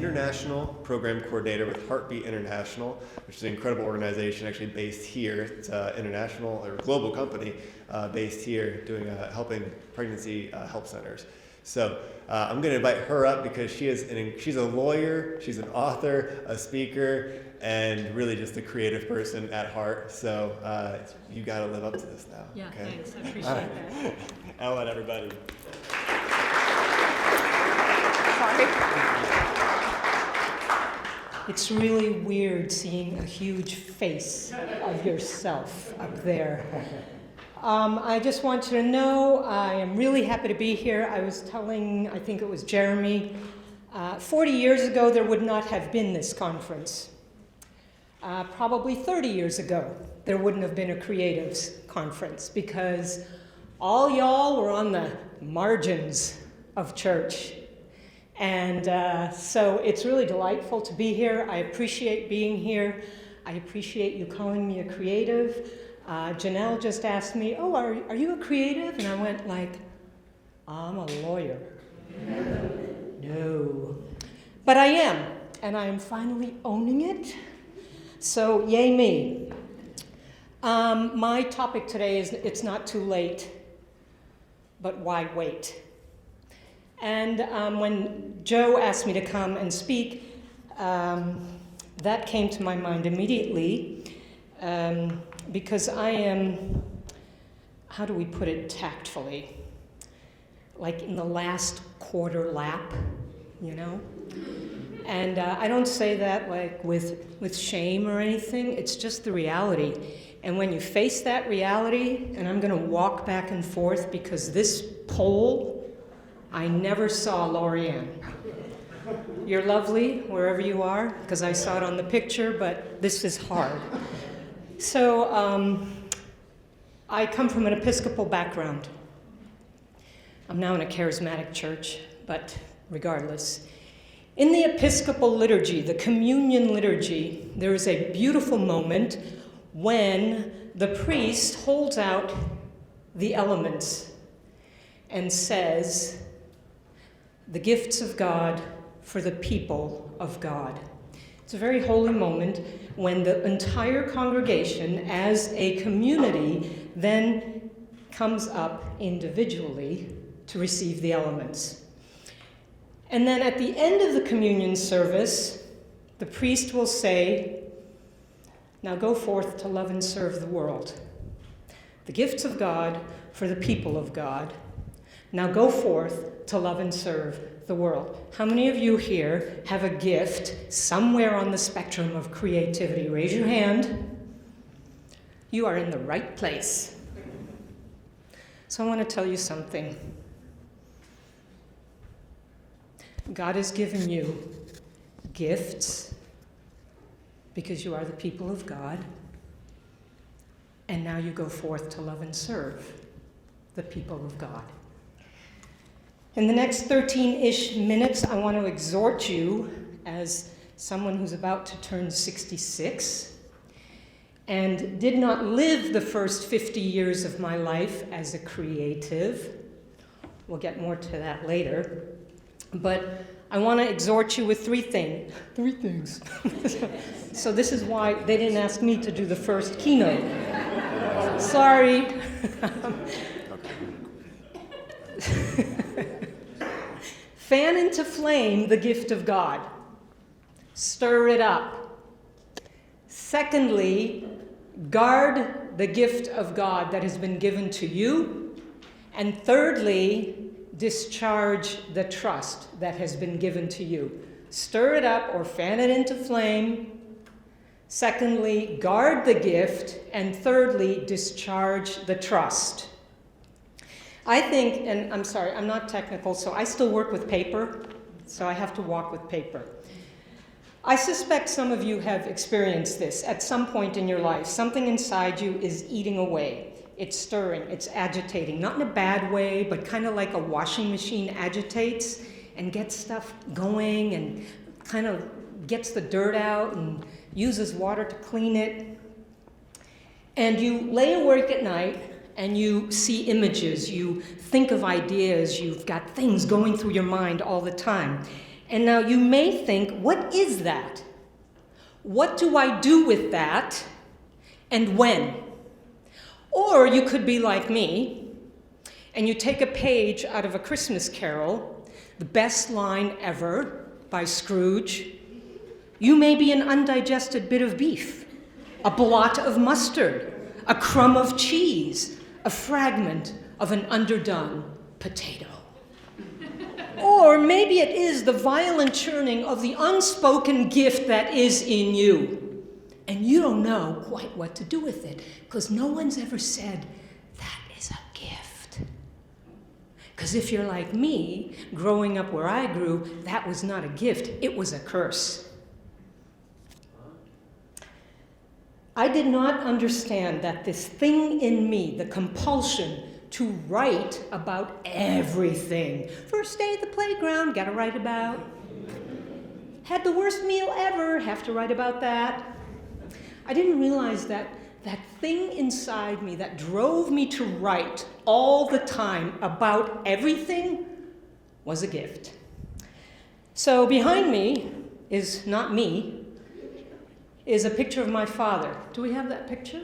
international program coordinator with Heartbeat International, which is an incredible organization actually based here. It's an international or global company based here doing helping pregnancy help centers. So I'm going to invite her up because she's a lawyer, she's an author, a speaker, and really just a creative person at heart. So you got to live up to this now. Yeah, okay? Thanks. I appreciate that. I'll let everybody. It's really weird seeing a huge face of yourself up there. I just want you to know I am really happy to be here. I was telling, I think it was Jeremy, 40 years ago there would not have been this conference. Probably 30 years ago there wouldn't have been a creatives conference because all y'all were on the margins of church. And so it's really delightful to be here. I appreciate being here. I appreciate you calling me a creative. Janelle just asked me, oh, are you a creative? And I went like, I'm a lawyer. No. But I am, and I am finally owning it. So yay me. My topic today is It's Not Too Late, but Why Wait? And when Joe asked me to come and speak, that came to my mind immediately because I am, how do we put it tactfully? Like in the last quarter lap, you know? And I don't say that like with shame or anything, it's just the reality. And when you face that reality, and I'm gonna walk back and forth because this pole, I never saw Lorianne. You're lovely wherever you are, because I saw it on the picture, but this is hard. So I come from an Episcopal background. I'm now in a charismatic church, but regardless. In the Episcopal liturgy, the communion liturgy, there is a beautiful moment when the priest holds out the elements and says, the gifts of God for the people of God. It's a very holy moment when the entire congregation as a community then comes up individually to receive the elements. And then at the end of the communion service, the priest will say, now go forth to love and serve the world. The gifts of God for the people of God. Now go forth to love and serve the world. How many of you here have a gift somewhere on the spectrum of creativity? Raise your hand. You are in the right place. So I want to tell you something. God has given you gifts because you are the people of God, and now you go forth to love and serve the people of God. In the next 13-ish minutes, I want to exhort you as someone who's about to turn 66 and did not live the first 50 years of my life as a creative. We'll get more to that later. But I want to exhort you with three things. So this is why they didn't ask me to do the first keynote. Sorry. Fan into flame the gift of God. Stir it up. Secondly, guard the gift of God that has been given to you. And thirdly, discharge the trust that has been given to you. Stir it up or fan it into flame. Secondly, guard the gift. And thirdly, discharge the trust. I think, and I'm sorry, I'm not technical, so I still work with paper, so I have to walk with paper. I suspect some of you have experienced this at some point in your life. Something inside you is eating away. It's stirring, it's agitating, not in a bad way, but kind of like a washing machine agitates and gets stuff going and kind of gets the dirt out and uses water to clean it. And you lay awake at night and you see images, you think of ideas, you've got things going through your mind all the time. And now you may think, what is that? What do I do with that? And when? Or you could be like me, and you take a page out of A Christmas Carol, the best line ever by Scrooge. You may be an undigested bit of beef, a blot of mustard, a crumb of cheese, a fragment of an underdone potato. Or maybe it is the violent churning of the unspoken gift that is in you. And you don't know quite what to do with it, because no one's ever said, that is a gift. Because if you're like me, growing up where I grew, that was not a gift, it was a curse. I did not understand that this thing in me, the compulsion to write about everything. First day at the playground, gotta write about. Had the worst meal ever, have to write about that. I didn't realize that that thing inside me that drove me to write all the time about everything was a gift. So behind me is not me, is a picture of my father. Do we have that picture?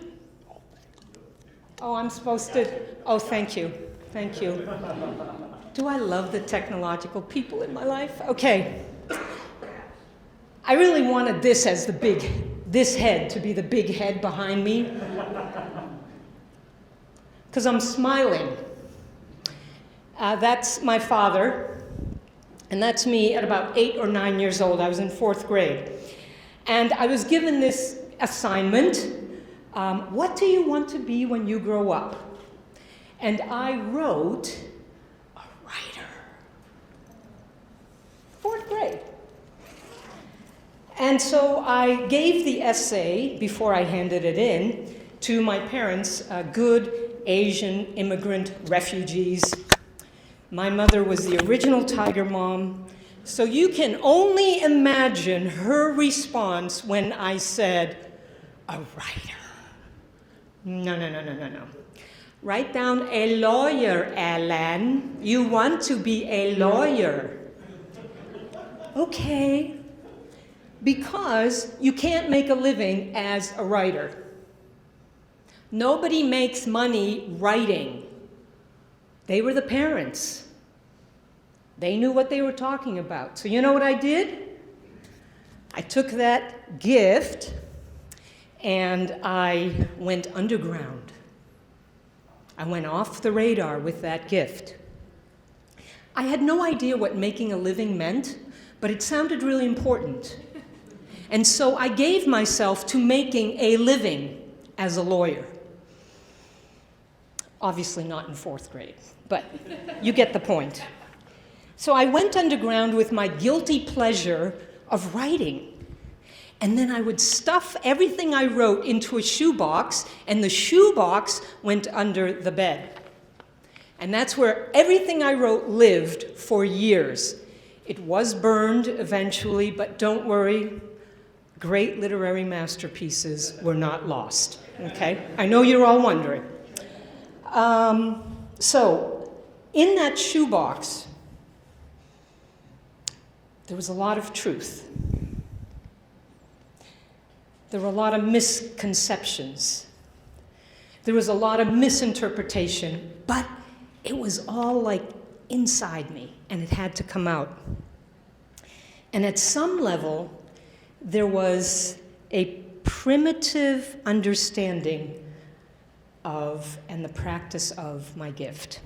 Oh, I'm supposed to, oh, thank you, thank you. Do I love the technological people in my life? Okay. I really wanted this as this head to be the big head behind me, because I'm smiling. That's my father, and that's me at about 8 or 9 years old. I was in 4th grade. And I was given this assignment, what do you want to be when you grow up? And I wrote, a writer. 4th grade. And so I gave the essay, before I handed it in, to my parents, good Asian immigrant refugees. My mother was the original Tiger Mom. So you can only imagine her response when I said, a writer. No. Write down a lawyer, Alan. You want to be a lawyer. Okay. Because you can't make a living as a writer. Nobody makes money writing. They were the parents. They knew what they were talking about. So you know what I did? I took that gift and I went underground. I went off the radar with that gift. I had no idea what making a living meant, but it sounded really important. And so I gave myself to making a living as a lawyer. Obviously not in 4th grade, but you get the point. So I went underground with my guilty pleasure of writing. And then I would stuff everything I wrote into a shoebox, and the shoebox went under the bed. And that's where everything I wrote lived for years. It was burned eventually, but don't worry, great literary masterpieces were not lost, okay? I know you're all wondering. So in that shoebox, there was a lot of truth. There were a lot of misconceptions. There was a lot of misinterpretation, but it was all like inside me, and it had to come out. And at some level, there was a primitive understanding of and the practice of my gift.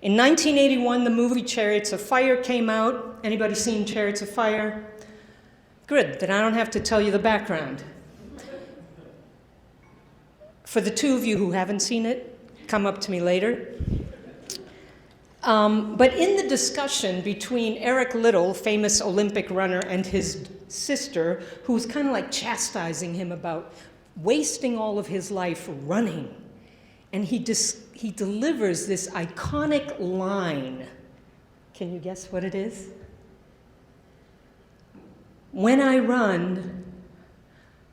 In 1981, the movie Chariots of Fire came out. Anybody seen Chariots of Fire? Good, then I don't have to tell you the background. For the 2 of you who haven't seen it, come up to me later. But in the discussion between Eric Liddell, famous Olympic runner, and his sister, who was kind of like chastising him about wasting all of his life running, and he delivers this iconic line. Can you guess what it is? When I run,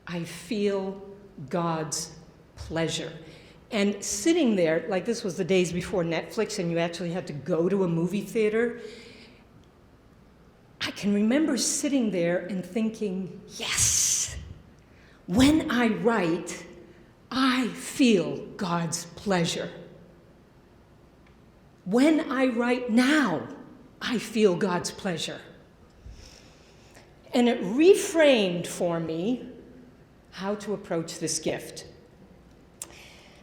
I feel God's pleasure. And sitting there, like this was the days before Netflix and you actually had to go to a movie theater, I can remember sitting there and thinking, yes, when I write, I feel God's pleasure. When I write now, I feel God's pleasure. And it reframed for me how to approach this gift.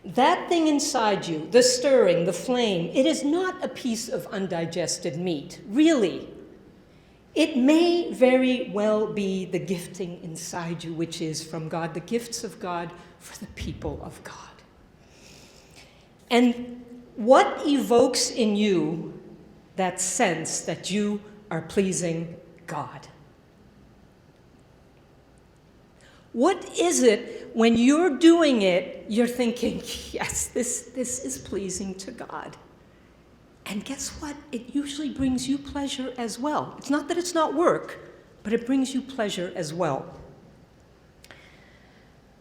That thing inside you, the stirring, the flame, it is not a piece of undigested meat, really. It may very well be the gifting inside you, which is from God, the gifts of God for the people of God. And what evokes in you that sense that you are pleasing God? What is it when you're doing it, you're thinking, yes, this is pleasing to God? And guess what? It usually brings you pleasure as well. It's not that it's not work, but it brings you pleasure as well.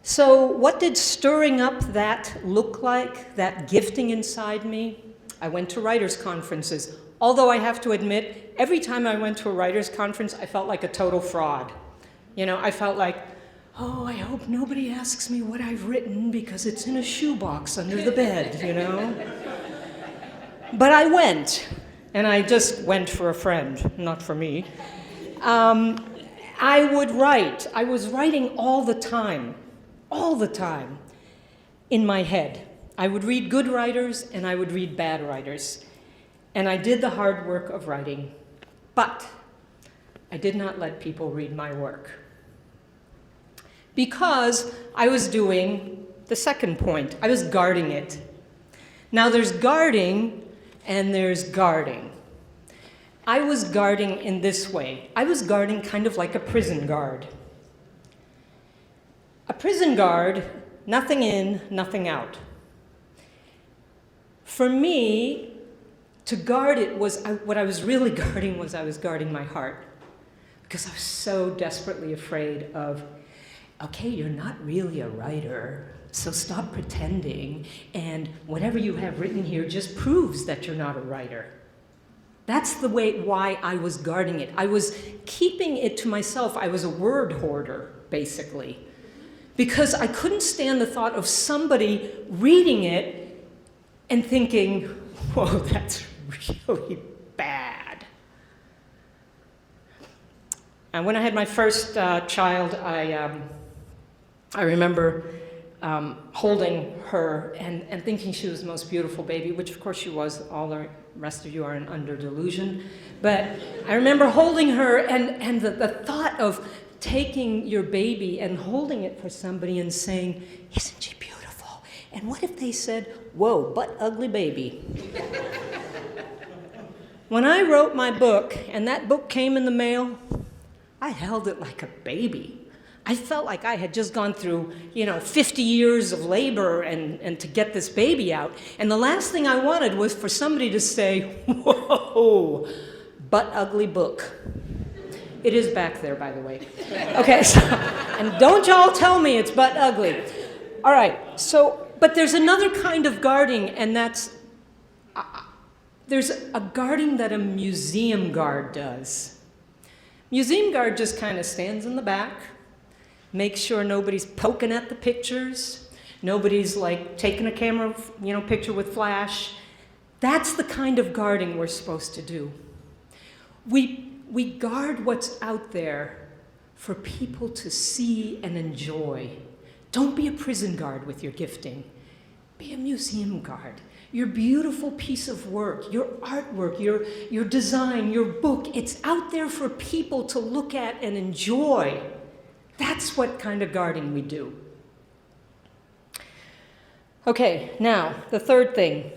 So what did stirring up that look like, that gifting inside me? I went to writers' conferences. Although I have to admit, every time I went to a writers' conference, I felt like a total fraud. I felt like, oh, I hope nobody asks me what I've written because it's in a shoebox under the bed, But I went, and I just went for a friend, not for me. I would write. I was writing all the time, in my head. I would read good writers, and I would read bad writers. And I did the hard work of writing, but I did not let people read my work. Because I was doing the second point. I was guarding it. Now there's guarding and there's guarding. I was guarding in this way. I was guarding kind of like a prison guard. A prison guard, nothing in, nothing out. For me, to guard it what I was really guarding was I was guarding my heart. Because I was so desperately afraid of, okay, you're not really a writer, so stop pretending, and whatever you have written here just proves that you're not a writer. That's why I was guarding it. I was keeping it to myself. I was a word hoarder, basically, because I couldn't stand the thought of somebody reading it and thinking, whoa, that's really bad. And when I had my first child, I remember holding her and thinking she was the most beautiful baby, which of course she was. All the rest of you are under delusion. But I remember holding her and the thought of taking your baby and holding it for somebody and saying, isn't she beautiful? And what if they said, whoa, butt ugly baby? When I wrote my book and that book came in the mail, I held it like a baby. I felt like I had just gone through, 50 years of labor and to get this baby out. And the last thing I wanted was for somebody to say, whoa, butt ugly book. It is back there, by the way. Okay, and don't y'all tell me it's butt ugly. All right, but there's another kind of guarding, and that's, there's a guarding that a museum guard does. Museum guard just kind of stands in the back, makes sure nobody's poking at the pictures, nobody's like taking a camera, picture with flash. That's the kind of guarding we're supposed to do. We guard what's out there for people to see and enjoy. Don't be a prison guard with your gifting. Be a museum guard. Your beautiful piece of work, your artwork, your design, your book, it's out there for people to look at and enjoy. That's what kind of guarding we do. Okay, now, the third thing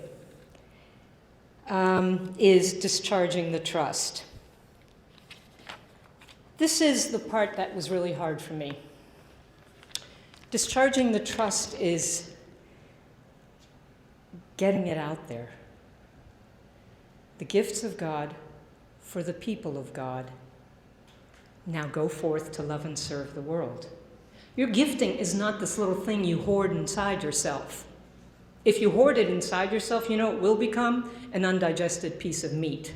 is discharging the trust. This is the part that was really hard for me. Discharging the trust is getting it out there. The gifts of God for the people of God. Now go forth to love and serve the world. Your gifting is not this little thing you hoard inside yourself. If you hoard it inside yourself, it will become an undigested piece of meat.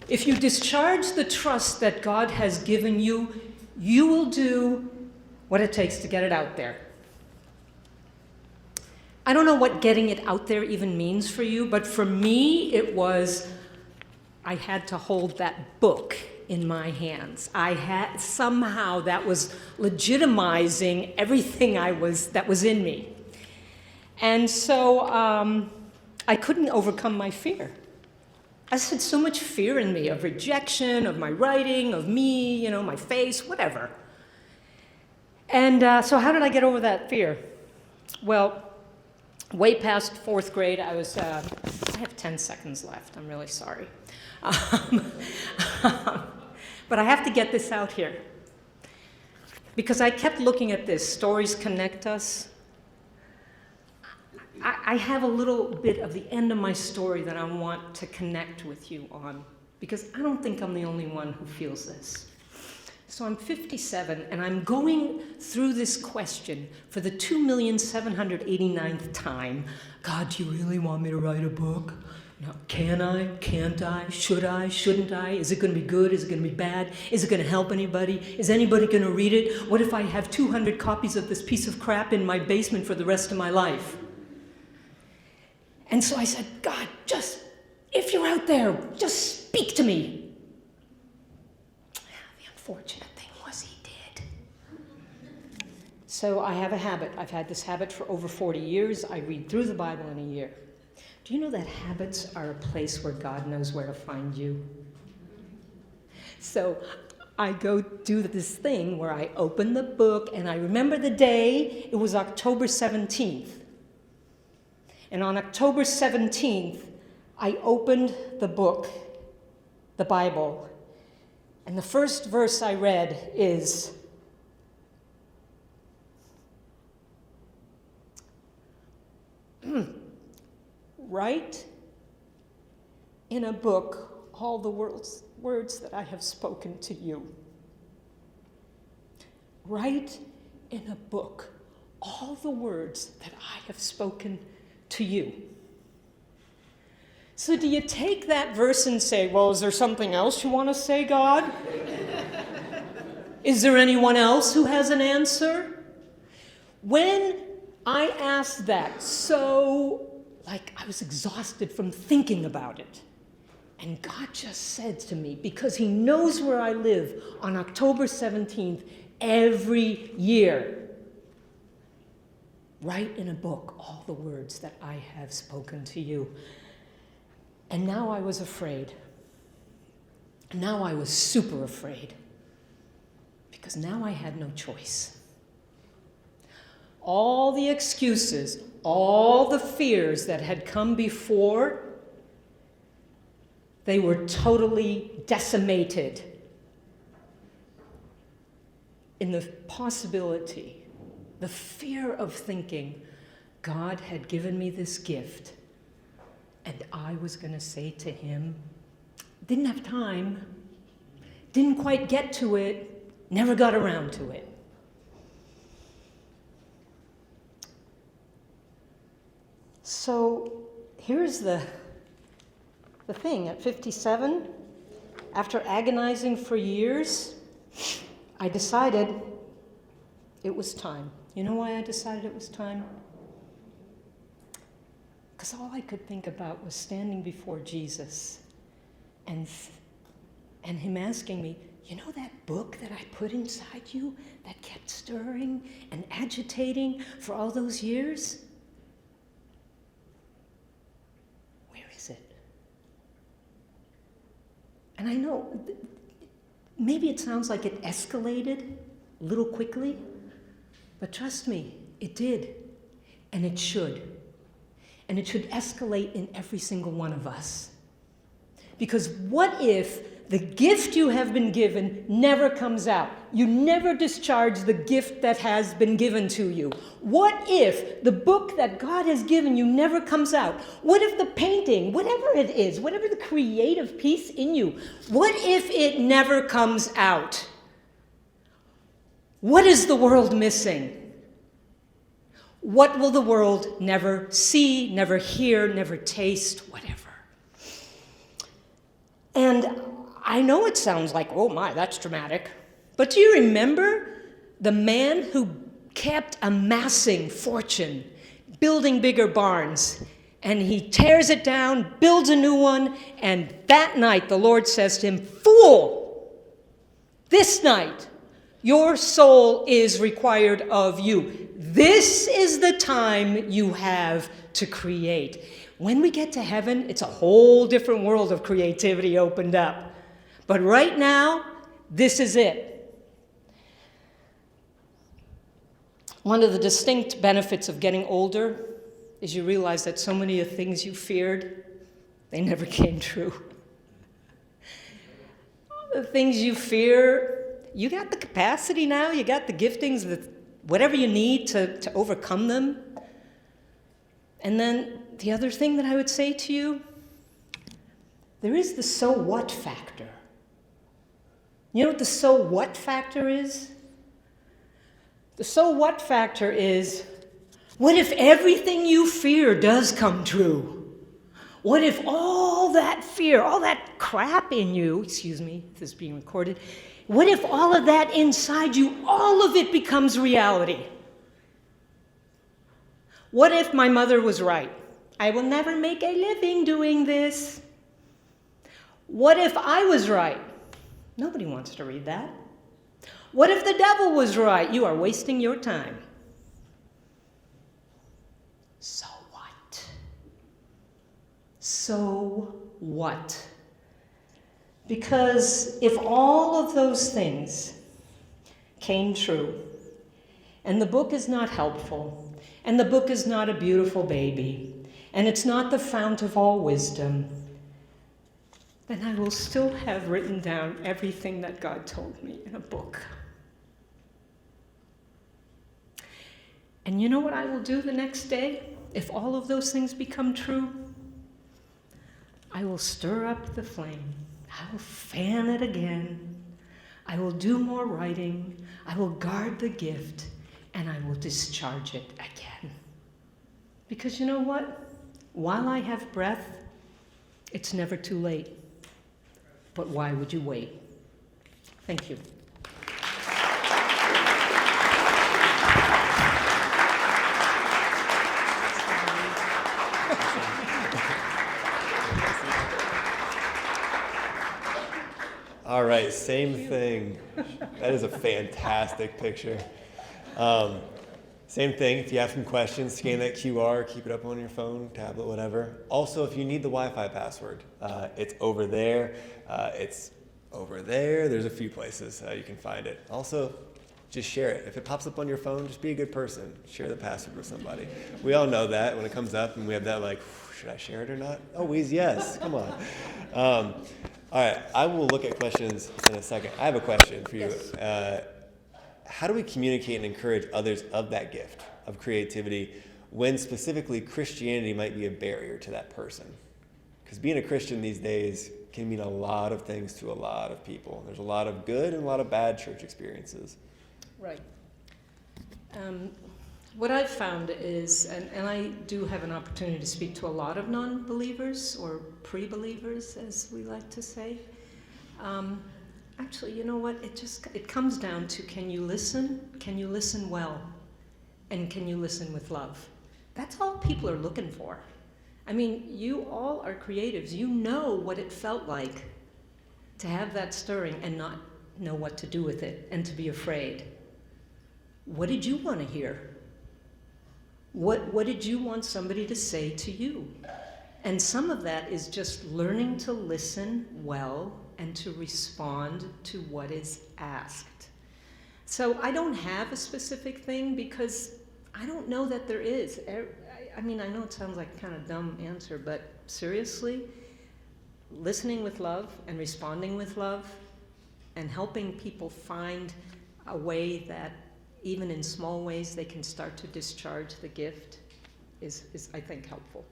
If you discharge the trust that God has given you, you will do what it takes to get it out there. I don't know what getting it out there even means for you, but for me, it was, I had to hold that book in my hands. Somehow that was legitimizing everything that was in me. And so I couldn't overcome my fear. I just had so much fear in me of rejection, of my writing, of me, my face, whatever. And so how did I get over that fear? Well, way past 4th grade, I have 10 seconds left. I'm really sorry. But I have to get this out here. Because I kept looking at this, stories connect us. I have a little bit of the end of my story that I want to connect with you on, because I don't think I'm the only one who feels this. So I'm 57, and I'm going through this question for the 2,789th time. God, do you really want me to write a book? Now, can I? Can't I? Should I? Shouldn't I? Is it going to be good? Is it going to be bad? Is it going to help anybody? Is anybody going to read it? What if I have 200 copies of this piece of crap in my basement for the rest of my life? And so I said, God, if you're out there, just speak to me. The unfortunate thing was he did. So I have a habit. I've had this habit for over 40 years. I read through the Bible in a year. Do you know that habits are a place where God knows where to find you? So I go do this thing where I open the book, and I remember the day. It was October 17th. And on October 17th, I opened the book, the Bible, and the first verse I read is, write in a book all the words that I have spoken to you. Write in a book all the words that I have spoken to you. So do you take that verse and say, well, is there something else you want to say, God? Is there anyone else who has an answer? When I asked that, I was exhausted from thinking about it. And God just said to me, because he knows where I live, on October 17th, every year, write in a book all the words that I have spoken to you. And now I was afraid. Now I was super afraid. Because now I had no choice. All the excuses, all the fears that had come before, they were totally decimated in the possibility, the fear of thinking God had given me this gift and I was going to say to him, didn't have time, didn't quite get to it, never got around to it. So here's the thing. At 57, after agonizing for years, I decided it was time. You know why I decided it was time? Because all I could think about was standing before Jesus and him asking me, you know that book that I put inside you that kept stirring and agitating for all those years? Where is it? And I know, maybe it sounds like it escalated a little quickly, but trust me, it did, and it should. And it should escalate in every single one of us. Because what if the gift you have been given never comes out? You never discharge the gift that has been given to you. What if the book that God has given you never comes out? What if the painting, whatever it is, whatever the creative piece in you, what if it never comes out? What is the world missing? What will the world never see, never hear, never taste, whatever? And I know it sounds like, oh my, that's dramatic. But do you remember the man who kept amassing fortune, building bigger barns, and he tears it down, builds a new one, and that night the Lord says to him, "Fool, this night your soul is required of you. This is the time you have to create." When we get to heaven, it's a whole different world of creativity opened up. But right now, this is it. One of the distinct benefits of getting older is you realize that so many of the things you feared, they never came true. The things you fear, you got the capacity now, you got the giftings, whatever you need to overcome them. And then the other thing that I would say to you, there is the so what factor. You know what the so what factor is? The so what factor is, what if everything you fear does come true? What if all that fear, all that crap in you, excuse me, this is being recorded, what if all of that inside you, all of it becomes reality? What if my mother was right? I will never make a living doing this. What if I was right? Nobody wants to read that. What if the devil was right? You are wasting your time. So what? So what? Because if all of those things came true, and the book is not helpful, and the book is not a beautiful baby, and it's not the fount of all wisdom, then I will still have written down everything that God told me in a book. And you know what I will do the next day if all of those things become true? I will stir up the flame. I will fan it again. I will do more writing. I will guard the gift, and I will discharge it again. Because you know what? While I have breath, it's never too late. But why would you wait? Thank you. All right, same thing. That is a fantastic picture. Same thing, if you have some questions, scan that QR, keep it up on your phone, tablet, whatever. Also, if you need the Wi-Fi password, it's over there. It's over there. There's a few places you can find it. Also, just share it. If it pops up on your phone, just be a good person. Share the password with somebody. We all know that when it comes up and we have that like, should I share it or not? Always yes, come on. All right, I will look at questions in a second. I have a question for you. Yes. How do we communicate and encourage others of that gift of creativity when specifically Christianity might be a barrier to that person? Because being a Christian these days can mean a lot of things to a lot of people. There's a lot of good and a lot of bad church experiences. Right. What I've found is, and I do have an opportunity to speak to a lot of non-believers or pre-believers, as we like to say. Actually, you know what? It comes down to, can you listen? Can you listen well? And can you listen with love? That's all people are looking for. I mean, you all are creatives. You know what it felt like to have that stirring and not know what to do with it and to be afraid. What did you want to hear? What did you want somebody to say to you? And some of that is just learning to listen well and to respond to what is asked. So I don't have a specific thing because I don't know that there is. I mean, I know it sounds like a kind of dumb answer, but seriously, listening with love and responding with love and helping people find a way that even in small ways they can start to discharge the gift is I think, helpful.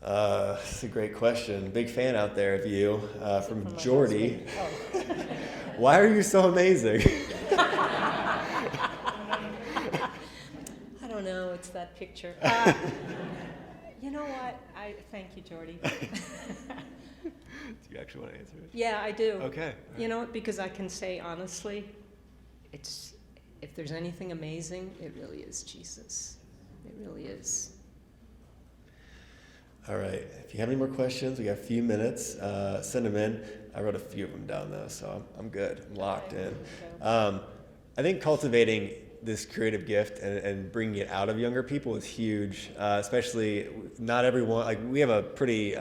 That's a great question. Big fan out there of you, from Jordy. Oh. Why are you so amazing? I don't know, it's that picture. You know what? Thank you, Jordy. Do you actually want to answer it? Yeah, I do. Okay. You know, because I can say honestly, if there's anything amazing, it really is Jesus. It really is. All right. If you have any more questions, we got a few minutes. Send them in. I wrote a few of them down though, so I'm good. I'm locked in. I think cultivating this creative gift and bringing it out of younger people is huge, especially not everyone, like we have a pretty,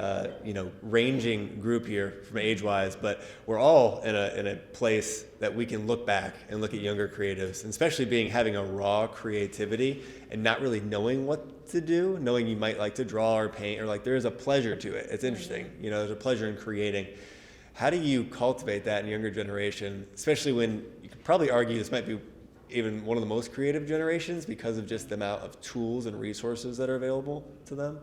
ranging group here from age-wise, but we're all in a place that we can look back and look at younger creatives, and especially having a raw creativity and not really knowing what to do, knowing you might like to draw or paint, or like there's a pleasure to it. It's interesting, there's a pleasure in creating. How do you cultivate that in younger generation, especially when you could probably argue this might be even one of the most creative generations because of just the amount of tools and resources that are available to them?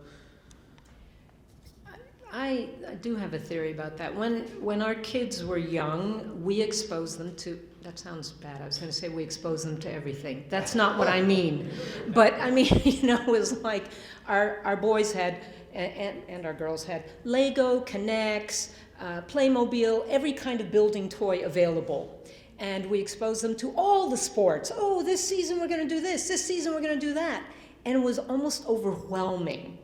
I do have a theory about that. When our kids were young, we exposed them to, that sounds bad, I was going to say we exposed them to everything. That's not what I mean. But I mean, it was like our boys had, and our girls had, Lego, K'NEX, Playmobil, every kind of building toy available. And we exposed them to all the sports. Oh, this season we're going to do this season we're going to do that. And it was almost overwhelming.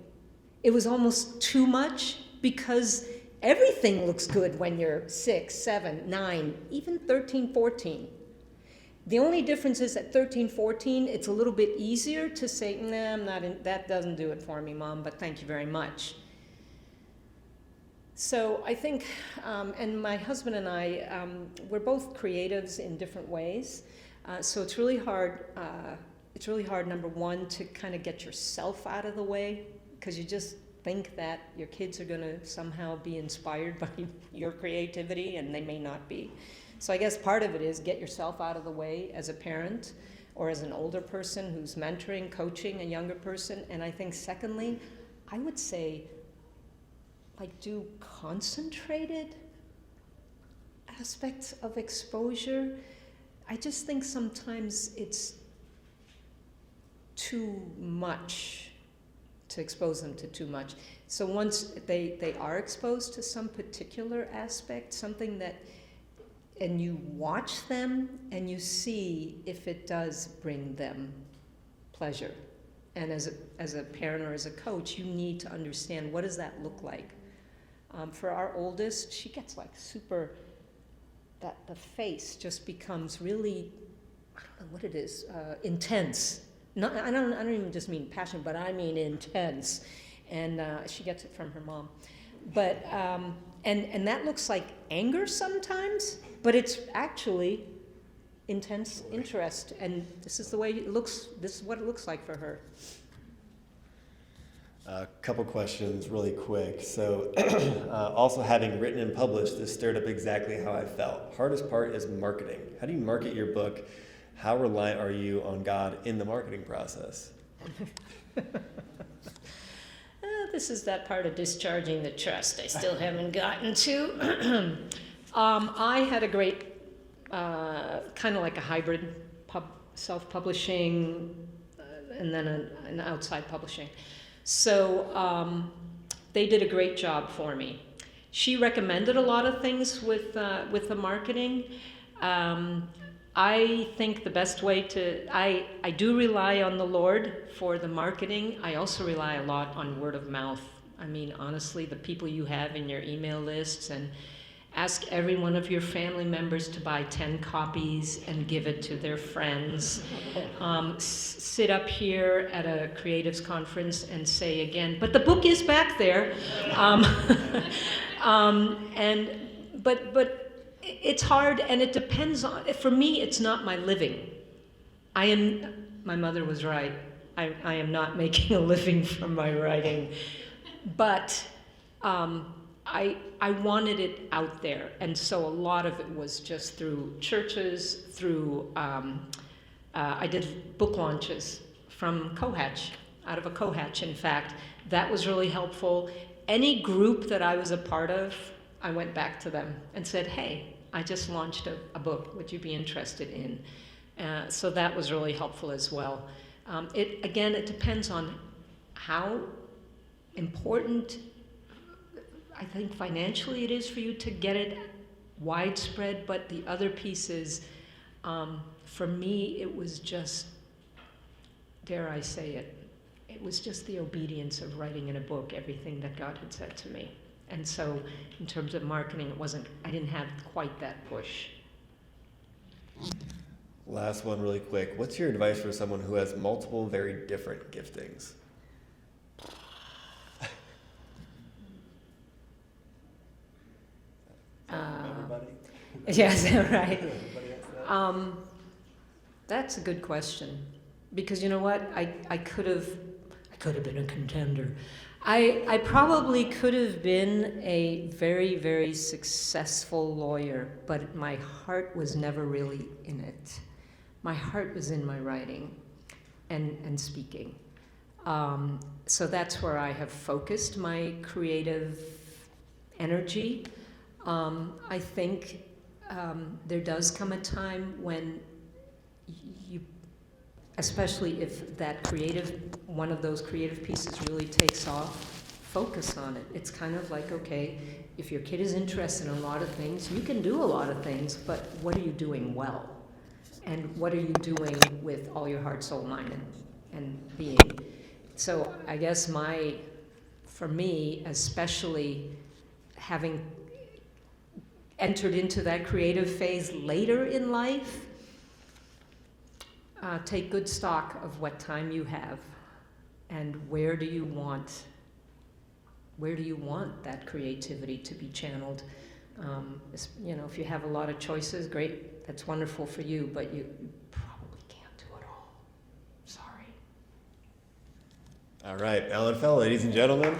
It was almost too much because everything looks good when you're 6, 7, 9, even 13, 14. The only difference is at 13, 14, it's a little bit easier to say, nah, I'm not in, that doesn't do it for me, Mom, but thank you very much. So I think, and my husband and I, we're both creatives in different ways. So it's really hard, number one, to kind of get yourself out of the way, because you just think that your kids are going to somehow be inspired by your creativity, and they may not be. So I guess part of it is get yourself out of the way as a parent or as an older person who's mentoring, coaching a younger person. And I think secondly, I would say, like, do concentrated aspects of exposure. I just think sometimes it's too much to expose them to too much. So once they are exposed to some particular aspect, something that, and you watch them and you see if it does bring them pleasure. And as a parent or as a coach, you need to understand, what does that look like? For our oldest, she gets like super, that the face just becomes really, I don't know what it is, intense. I don't even just mean passion, but I mean intense. And she gets it from her mom. But, and that looks like anger sometimes, but it's actually intense interest. And this is the way it looks, this is what it looks like for her. A couple questions really quick. So also having written and published, this stirred up exactly how I felt. Hardest part is marketing. How do you market your book? How reliant are you on God in the marketing process? This is that part of discharging the trust I still haven't gotten to. I had a great, kind of like a hybrid self-publishing and then an outside publishing. So they did a great job for me. She recommended a lot of things with the marketing. I think the best way to, I do rely on the Lord for the marketing. I also rely a lot on word of mouth. I mean, honestly, the people you have in your email lists, and ask every one of your family members to buy 10 copies and give it to their friends. Sit up here at a creatives conference and say again, but the book is back there. But it's hard, and it depends on, for me, it's not my living. My mother was right. I am not making a living from my writing. But I wanted it out there, and so a lot of it was just through churches, through, I did book launches from Cohatch, out of a Cohatch, in fact. That was really helpful. Any group that I was a part of, I went back to them and said, hey, I just launched a book. Would you be interested in? So that was really helpful as well. It depends on how important. I think financially it is for you to get it widespread, but the other piece is, for me, it was just, dare I say it, it was just the obedience of writing in a book everything that God had said to me. And so in terms of marketing, I didn't have quite that push. Last one really quick. What's your advice for someone who has multiple very different giftings? Everybody? Yes, right. Everybody has that? That's a good question, because you know what? I could have been a contender. I probably could have been a very, very successful lawyer, but my heart was never really in it. My heart was in my writing and speaking. So that's where I have focused my creative energy. I think there does come a time when you, especially if one of those creative pieces really takes off, focus on it. It's kind of like, okay, if your kid is interested in a lot of things, you can do a lot of things, but what are you doing well? And what are you doing with all your heart, soul, mind, and being? So I guess for me, especially having entered into that creative phase later in life, take good stock of what time you have and where do you want that creativity to be channeled. If you have a lot of choices, great, that's wonderful for you, but you probably can't do it all. Sorry. All right, Ellen Foell, ladies and gentlemen.